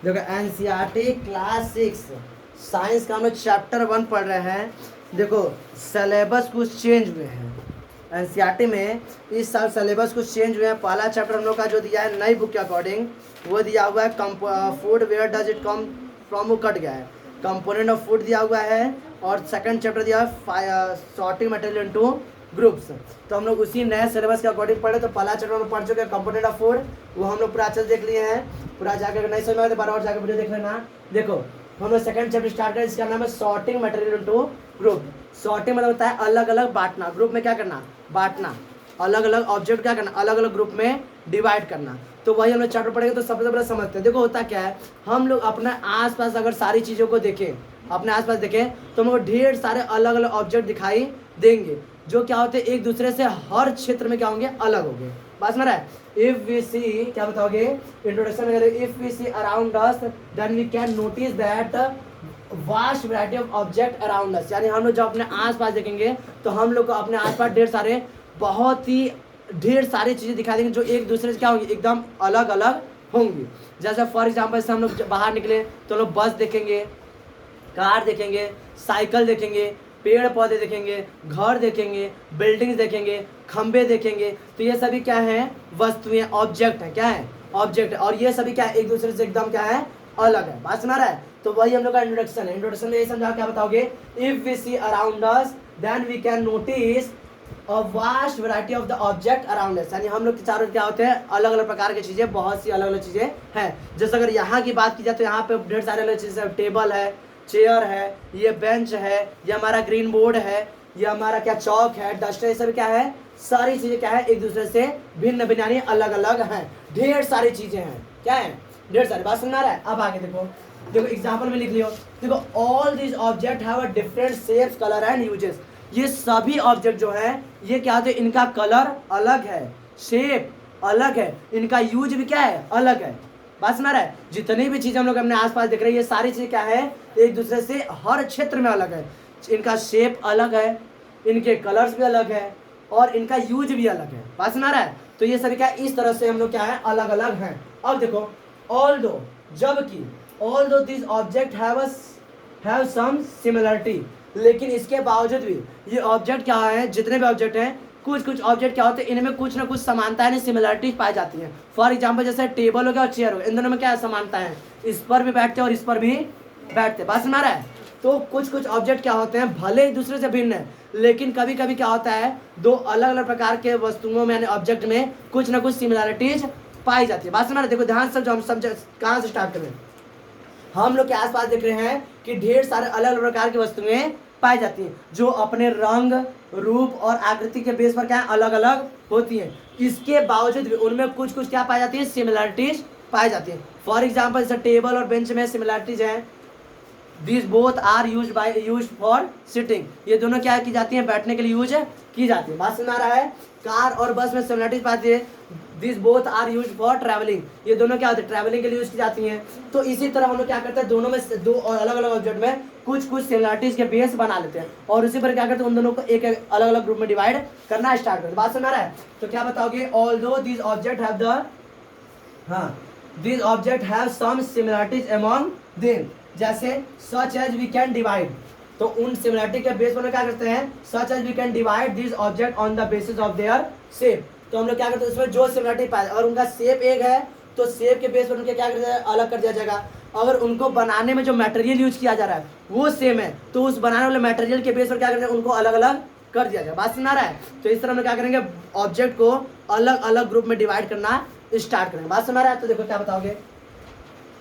देखो NCERT class 6 science का हम लोग चैप्टर 1 पढ़ रहे हैं। देखो सिलेबस कुछ चेंज हुए हैं एनसीईआरटी में। इस साल सिलेबस कुछ चेंज हुए हैं। पहला चैप्टर हम लोग का जो दिया है नई बुक के अकॉर्डिंग वो दिया हुआ है food where does it come from, वो कट गया है। कंपोनेंट ऑफ फूड दिया हुआ है और सेकंड चैप्टर दिया है सॉर्टिंग मटेरियल इनटू ग्रुप्स। तो हम लोग उसी नए सिलेबस के अकॉर्डिंग पढ़े। तो पहला चैप्टर हम पढ़ चुके हैं कंपोनेंट ऑफ फूड, वो हम लोग पूरा अच्छे से देख लिए हैं। पूरा जाकर नहीं समझ में तो बार बार जाकर वीडियो देख लेना। देखो हम लोग सेकंड चैप्टर स्टार्ट करें, इसका नाम है sorting material into group. Sorting मतलब होता है अलग अलग बांटना, ग्रुप में क्या करना, बांटना, अलग अलग ऑब्जेक्ट क्या करना, अलग अलग ग्रुप में डिवाइड करना। तो वही हम लोग चैप्टर पढ़ेंगे तो सबसे पहले समझते हैं। देखो होता क्या है, हम लोग अपने आसपास अगर सारी चीज़ों को देखें, अपने आसपास देखें तो हमको ढेर सारे अलग अलग ऑब्जेक्ट दिखाई देंगे जो क्या होते हैं एक दूसरे से हर क्षेत्र में क्या होंगे, अलग होंगे। बात समझ रहा है। इफ वी सी, क्या बताओगे इंट्रोडक्शन वगैरह, if we see around us then we can notice that vast variety of object around us. यानी हम लोग जब अपने आसपास देखेंगे तो हम लोग को अपने आसपास ढेर सारे, बहुत ही ढेर सारी चीज़ें दिखाई देंगी जो एक दूसरे से क्या होंगी, एकदम अलग अलग होंगी। जैसे फॉर एग्जाम्पल से हम लोग बाहर निकले तो लोग बस देखेंगे, कार देखेंगे, साइकिल देखेंगे, पेड़ पौधे देखेंगे, घर देखेंगे, बिल्डिंग्स देखेंगे, खंबे देखेंगे। तो ये सभी क्या है, वस्तुएं, ऑब्जेक्ट है। क्या है, ऑब्जेक्ट है। और ये सभी क्या है, एक दूसरे से एकदम क्या है, अलग है। बात सुना रहा है। तो वही हम लोग का इंट्रोडक्शन है। इंट्रोडक्शन में ये समझा, क्या बताओगे, if we see around us then we can notice a vast variety of the object around us. यानी हम लोग के चारों क्या होते हैं, अलग अलग प्रकार की चीजें, बहुत सी अलग अलग चीजें हैं। जैसे अगर यहाँ की बात की जाए तो यहाँ पे ढेर सारे अलग चीजें, टेबल है, चेयर है, ये बेंच है, ये हमारा ग्रीन बोर्ड है, ये हमारा क्या चौक है, डस्टर, ये सब क्या है, सारी चीजें क्या है, एक दूसरे से भिन्न भिन्न यानी अलग अलग हैं। ढेर सारी चीजें हैं, क्या है, ढेर सारी। बात सुना रहा है। अब आगे देखो, देखो एग्जाम्पल में लिख लियो। देखो all this object have a different shapes, colour and uses. ये सभी ऑब्जेक्ट जो है ये क्या होते हैं, इनका कलर अलग है, शेप अलग है, इनका यूज भी क्या है, अलग है। बात सुना रहा है। जितनी भी चीजें हम लोग अपने आसपास देख रहे हैं ये सारी चीजें क्या है, एक दूसरे से हर क्षेत्र में अलग है। इनका शेप अलग है, इनके कलर्स भी अलग है और इनका यूज भी अलग है। बात सुना रहा है। तो ये सभी क्या इस तरह से हम लोग क्या है, अलग अलग हैं। अब देखो ऑल्दो, जबकि although this object have some similarity, लेकिन इसके बावजूद भी ये ऑब्जेक्ट क्या है, जितने भी ऑब्जेक्ट हैं, कुछ कुछ ऑब्जेक्ट क्या होते हैं, इनमें कुछ ना कुछ समानता है, सिमिलरिटीज पाई जाती हैं। फॉर एग्जांपल जैसे टेबल हो गया और चेयर हो गया, इन दोनों में क्या समानता है, इस पर भी बैठते हैं और इस पर भी बैठते हैं। बात सुना रहा है। तो कुछ कुछ ऑब्जेक्ट क्या होते हैं, भले एक दूसरे से भिन्न है, लेकिन कभी कभी क्या होता है, दो अलग अलग प्रकार के वस्तुओं में यानी ऑब्जेक्ट में कुछ ना कुछ सिमिलरिटीज पाई जाती है। बात सुना रहे। देखो ध्यान से, जो हम समझे कहाँ से स्टार्ट करें। हम लोग के आसपास देख रहे हैं कि ढेर सारे अलग अलग प्रकार की वस्तुएं पाई जाती हैं जो अपने रंग, रूप और आकृति के बेस पर क्या है, अलग अलग होती हैं। इसके बावजूद भी उनमें कुछ कुछ क्या पाई जाती है, सिमिलरिटीज पाई जाती है। फॉर एग्जाम्पल जैसे टेबल और बेंच में सिमिलरिटीज हैं, this both are use for sitting, ये दोनों क्या की जाती हैं, बैठने के लिए यूज की जाती है। बात सुन आ रहा है। कार और बस में सिमिलरिटीज पाती है, this both are use for travelling, ये दोनों क्या होते हैं, ट्रैवलिंग के लिए यूज की जाती हैं। तो इसी तरह हम लोग क्या करते हैं, दोनों में दो और अलग अलग ऑब्जेक्ट में कुछ कुछ सिमिलरिटीज के बेस बना लेते हैं और उसी पर क्या करते हैं, उन दोनों को एक एक अलग अलग ग्रुप में डिवाइड करना स्टार्ट करते हैं। बात सुन आ रहा है। तो क्या बताओगे, although this object have the, हाँ, this object have some similarities among them, जैसे such as we can divide, तो उन सिमिलरिटी के बेस पर क्या करते हैं, such as we can divide this object on the basis of their shape. तो हम लोग क्या करते हैं, उसमें जो सिमिलरिटी पाए और उनका शेप एक है तो शेप के बेस पर उनके क्या करते हैं, अलग कर दिया जाएगा। अगर उनको बनाने में जो मटेरियल यूज किया जा रहा है वो सेम है तो उस बनाने वाले मटेरियल के बेस पर क्या करते हैं, उनको अलग अलग कर दिया जाएगा। बात सुना रहा है। तो इस तरह हम क्या करेंगे, ऑब्जेक्ट को अलग अलग ग्रुप में डिवाइड करना स्टार्ट करेंगे। बात सुना रहा है। तो देखो क्या बताओगे,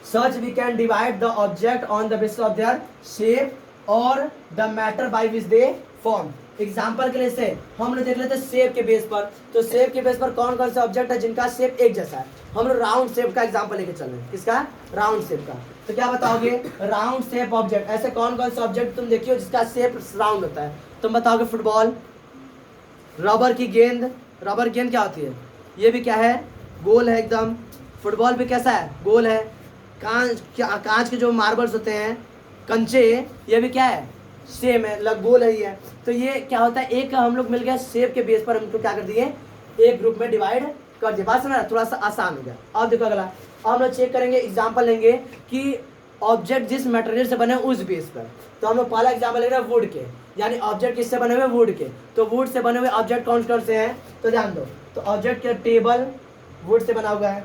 such we can divide the object on the basis of their shape or the matter by which they form। Example के लिए से हम लोग देख लेते हैं शेप के बेस पर। तो शेप के बेस पर कौन कौन से ऑब्जेक्ट है जिनका शेप एक जैसा है। हम लोग राउंड शेप का एग्जाम्पल लेके चल रहे हैं, किसका, राउंड शेप का। तो क्या बताओगे, राउंड शेप ऑब्जेक्ट, ऐसे कौन कौन से ऑब्जेक्ट तुम देखियो जिसका शेप राउंड होता है। तुम बताओगे फुटबॉल, रबर की गेंद, रबर गेंद क्या होती है, ये भी क्या है, गोल है एकदम। फुटबॉल भी कैसा है, गोल है। कांच के जो मार्बल्स होते हैं, कंचे, ये भी क्या है, सेम है, लग गोल है ही है। तो ये क्या होता है, एक हम लोग मिल गया शेप के बेस पर हमको क्या कर दिए, एक ग्रुप में डिवाइड कर दिया। बात समझ, थोड़ा सा आसान हो गया। अब देखो अगला, अब हम लोग चेक करेंगे, एग्जाम्पल लेंगे कि ऑब्जेक्ट जिस मटेरियल से बने उस बेस पर। तो हम लोग पहला एग्जाम्पल लेंगे वुड के, यानी ऑब्जेक्ट किससे बने हुए, वुड के। तो वुड से बने हुए ऑब्जेक्ट कौन कौन से हैं, तो ध्यान दो। तो ऑब्जेक्ट के टेबल वुड से बना हुआ है,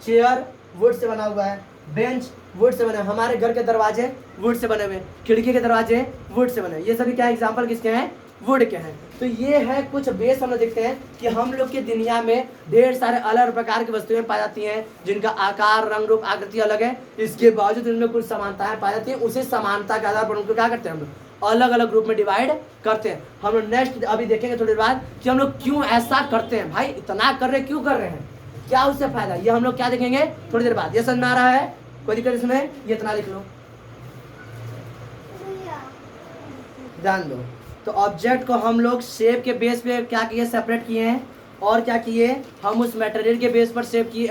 चेयर वुड से बना हुआ है, बेंच वुड से बने, हमारे घर के दरवाजे वुड से बने हुए, खिड़की के दरवाजे वुड से बने, ये सभी क्या एग्जाम्पल किसके हैं, वुड के हैं। तो ये है कुछ बेस हम लोग देखते हैं कि हम लोग की दुनिया में ढेर सारे अलग प्रकार की वस्तुएं पाई जाती हैं जिनका आकार, रंग, रूप, आकृति अलग है। इसके बावजूद इनमें कुछ समानताएं पाई जाती हैं। उसी समानता के आधार पर उनको क्या करते हैं, हम लोग अलग अलग ग्रुप में डिवाइड करते हैं। हम लोग नेक्स्ट अभी देखेंगे थोड़ी देर बाद कि हम लोग क्यों ऐसा करते हैं, भाई इतना कर रहे क्यों कर रहे हैं, क्या उससे फायदा, ये हम लोग क्या देखेंगे थोड़ी देर बाद। ये समझ में आ रहा है, कोई दिक्कत इसमें, ये इतना लिख लो, ध्यान दो। तो ऑब्जेक्ट को हम लोग शेप के बेस पे क्या किए, सेपरेट किए हैं, और क्या किए, हम उस मटेरियल के बेस पर शेप किए,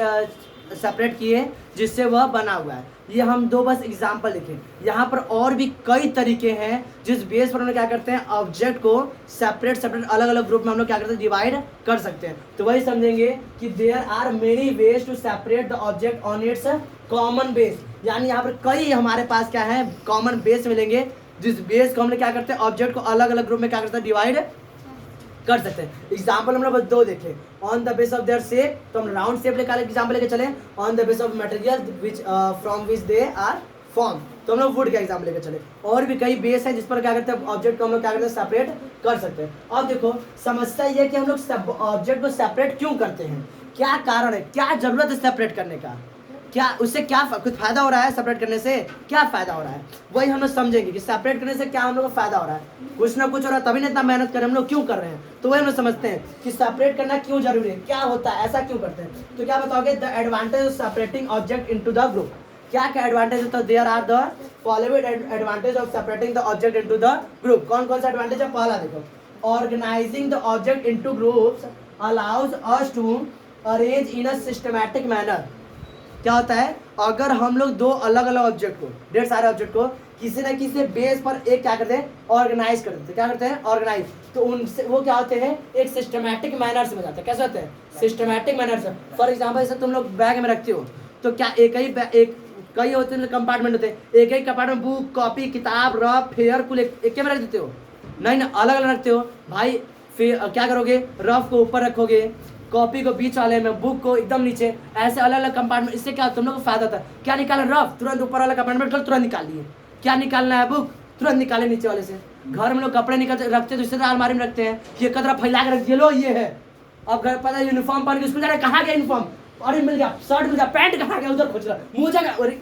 सेपरेट किए जिससे वह बना हुआ है। ये हम दो बस एग्जांपल लिखे। यहाँ पर और भी कई तरीके हैं जिस बेस पर हम लोग क्या करते हैं, ऑब्जेक्ट को सेपरेट सेपरेट अलग अलग ग्रुप में हम लोग क्या करते हैं, डिवाइड कर सकते हैं। तो वही समझेंगे कि there are many ways to separate the object on its common base, यानी यहाँ पर कई हमारे पास क्या है, कॉमन बेस मिलेंगे जिस बेस को हम लोग क्या करते हैं, ऑब्जेक्ट को अलग अलग ग्रुप में क्या करते हैं, डिवाइड कर सकते हैं। एग्जाम्पल हम लोग बस दो देखे, on the base of their shape, तो हम राउंड शेप लेकर एग्जाम्पल लेके चले, on the base of material which from which they are form, तो हम लोग वुड का एग्जाम्पल लेकर चले। और भी कई बेस है जिस पर क्या करते हैं, ऑब्जेक्ट को हम लोग क्या करते हैं, सेपरेट कर सकते हैं। अब देखो समस्या ये है कि हम लोग ऑब्जेक्ट को सेपरेट क्यों करते हैं, क्या कारण है, क्या जरूरत है सेपरेट करने का, क्या उससे क्या कुछ फायदा हो रहा है, सेपरेट करने से क्या फायदा हो रहा है, वही हम लोग समझेंगे कि सेपरेट करने से क्या हम लोग को फायदा हो रहा है। कुछ ना कुछ हो रहा है, तभी ना इतना मेहनत कर रहे हम लोग क्यों कर रहे हैं, तो वही हम लोग समझते हैं कि सेपरेट करना क्यों जरूरी है, क्या होता है, ऐसा क्यों करते हैं। तो क्या बताओगे, the advantage of separating object into the group, क्या क्या एडवांटेज होता है, there are the following advantage of separating the object into the group. कौन कौन सा एडवांटेज है, पहला देखो, organising the object into groups allows us to arrange in a systematic manner. क्या होता है, अगर हम लोग दो अलग अलग ऑब्जेक्ट को, ढेर सारे ऑब्जेक्ट को किसी न किसी बेस पर एक क्या करते हैं, ऑर्गेनाइज कर देते हैं, क्या करते हैं, ऑर्गेनाइज, तो उनसे वो क्या होते हैं, एक सिस्टमैटिक मैनर से बन जाते हैं। कैसे होते हैं, सिस्टमैटिक मैनर से। फॉर एग्जांपल जैसे तुम लोग बैग में रखते हो, तो क्या एक कई होते हैं कंपार्टमेंट होते हैं, एक ही कंपार्टमेंट बुक, कॉपी, किताब, रफ, फेयर कुल एक में रख देते हो, नहीं ना, अलग अलग रखते हो भाई। फिर क्या करोगे, रफ को ऊपर रखोगे, कॉपी को बीच वाले में, बुक को एकदम नीचे, ऐसे अलग अलग कंपार्टमेंट। इससे क्या तुम लोग को फायदा होता है, क्या निकाला, रफ तुरंत ऊपर वाला कंपार्टमेंट तुरंत निकाल लिए, क्या निकालना है, बुक तुरंत निकाले नीचे वाले से। घर में लोग कपड़े निकलते रखते तो इससे अलमारी में रखते हैं, ये कतरा फैला के रख दिए, लो ये है। अब घर पता है यूनिफॉर्म पहन के स्कूल जा रहे, कहाँ गया यूनिफॉर्म, अरे मिल गया, शर्ट मिल गया, पैंट कहाँ गया, उधर खोज रहा, मुँह जगह, अरे।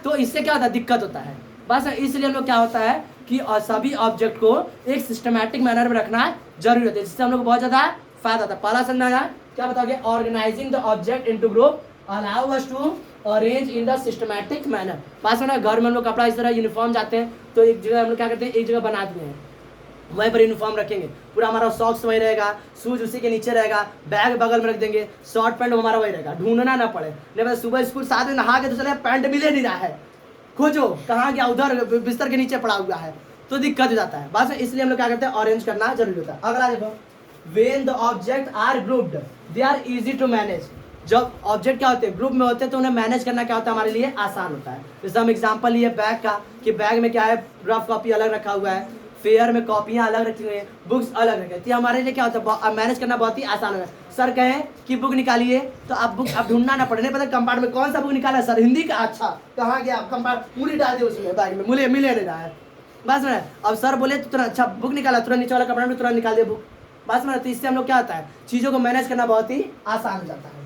तो इससे क्या होता है, दिक्कत होता है। बस इसलिए हम लोग क्या होता है कि सभी ऑब्जेक्ट को एक सिस्टमैटिक मैनर में रखना जरूरी होता है, जिससे हम लोग को बहुत ज्यादा फायदा होता है। पहला समझना है, क्या बताओगे, organising the object into group allow us to arrange in the systematic manner. पास में ना घर में हम लोग कपड़ा इस तरह यूनिफॉर्म जाते हैं, तो एक जगह हम लोग क्या करते हैं, एक जगह बना दिए हैं, वहीं पर यूनिफॉर्म रखेंगे, पूरा हमारा सॉक्स वही रहेगा, शूज उसी के नीचे रहेगा, बैग बगल में रख देंगे, शॉर्ट पैंट हमारा वही रहेगा, ढूंढना ना पड़े। नहीं बस सुबह स्कूल 7 बजे नहा के तो चले, पैंट मिले नहीं रहा है, खोजो कहाँ गया, उधर बिस्तर के नीचे पड़ा हुआ है, तो दिक्कत हो जाता है। बस इसलिए हम लोग क्या करते हैं, अरेंज करना जरूरी होता है। अगला देखो, when the object are grouped they are easy to manage। जब ऑब्जेक्ट क्या होते हैं, ग्रुप में होते हैं, तो उन्हें मैनेज करना क्या होता है, हमारे लिए आसान होता है। जैसे हम एग्जांपल लिए बैग का, कि बैग में क्या है, रफ कॉपी अलग रखा हुआ है, फेयर में कॉपियां अलग रखी हुई है, बुक्स अलग रखे, तो हमारे लिए क्या होता है, मैनेज करना बहुत ही आसान होगा। सर कहें कि बुक निकालिए, तो आप बुक आप ढूंढना ना पड़े, नहीं पता कंपार्टमेंट में कौन सा बुक निकाला है, सर हिंदी का, अच्छा कहाँ गया, कंपार्ट मूली डाल दिए उसमें, बैग में मिले नहीं रहा है, बस में। अब सर बोले तो तुरंत, अच्छा बुक निकाला, तुरंत नीचे वाला कंपार्टमेंट में तुरंत निकाल दिया बुक, बस में। तो इससे हम लोग क्या होता है, चीज़ों को मैनेज करना बहुत ही आसान हो जाता है।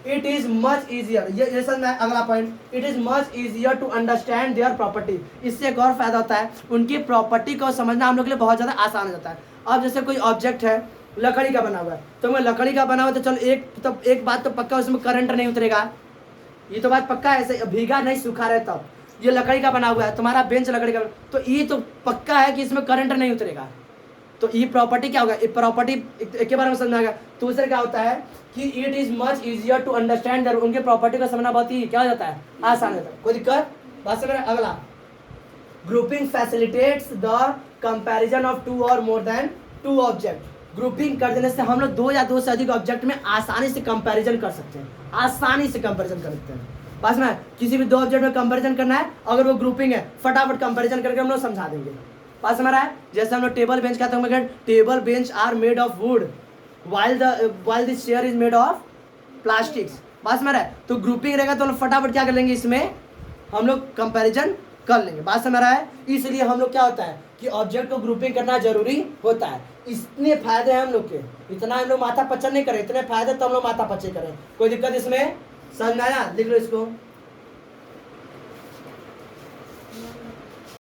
इट इज मच ईजियर, ये समझना है। अगला point, it is much easier to understand their property. इससे एक और फायदा होता है, उनकी प्रॉपर्टी को समझना हम लोग के लिए बहुत ज़्यादा आसान हो जाता है। अब जैसे कोई ऑब्जेक्ट है, लकड़ी का बना हुआ है, तो मैं लकड़ी का बना हुआ, तो चलो एक बात तो पक्का, उसमें करंट नहीं उतरेगा, ये तो बात पक्का है, ऐसे भीगा नहीं सूखा रहे तब। ये लकड़ी का बना हुआ है, तुम्हारा बेंच लकड़ी का, तो ये तो पक्का है कि इसमें करंट नहीं उतरेगा। तो ये प्रॉपर्टी क्या होगा, ये प्रॉपर्टी एक बार में समझना आएगा। दूसरा क्या होता है कि it is much easier to understand, उनके प्रॉपर्टी को समझना बहुत ही क्या हो जाता है, आसान होता है। कोई दिक्कत, बात समझ। अगला, grouping facilitates the comparison of 2 और मोर देन 2 ऑब्जेक्ट। ग्रुपिंग कर देने से हम लोग 2 या 2 से अधिक ऑब्जेक्ट में आसानी से कंपैरिजन कर सकते हैं, आसानी से कंपैरिजन कर सकते हैं। पास में किसी भी दो ऑब्जेक्ट में कंपैरिजन करना है, अगर वो ग्रुपिंग है फटाफट कंपैरिजन करके हम लोग समझा देंगे। पास में रहा है, जैसे हम लोग टेबल बेंच कहते हैं, table bench are made of wood while the chair is made of plastics। बात समझ रहा है, तो ग्रुपिंग रहेगा तो हम लोग फटाफट क्या कर लेंगे, इसमें हम लोग कंपैरिजन कर लेंगे। बात समझ रहा है, इसलिए हम लोग क्या होता है कि ऑब्जेक्ट को ग्रुपिंग करना जरूरी होता है। इतने फायदे हैं हम लोग के, इतना हम लोग माथा पच्चर नहीं करें, इतने फायदे तो हम लोग माथा पच्ची करें। कोई दिक्कत इसमें समझ में आया? लिख लो इसको।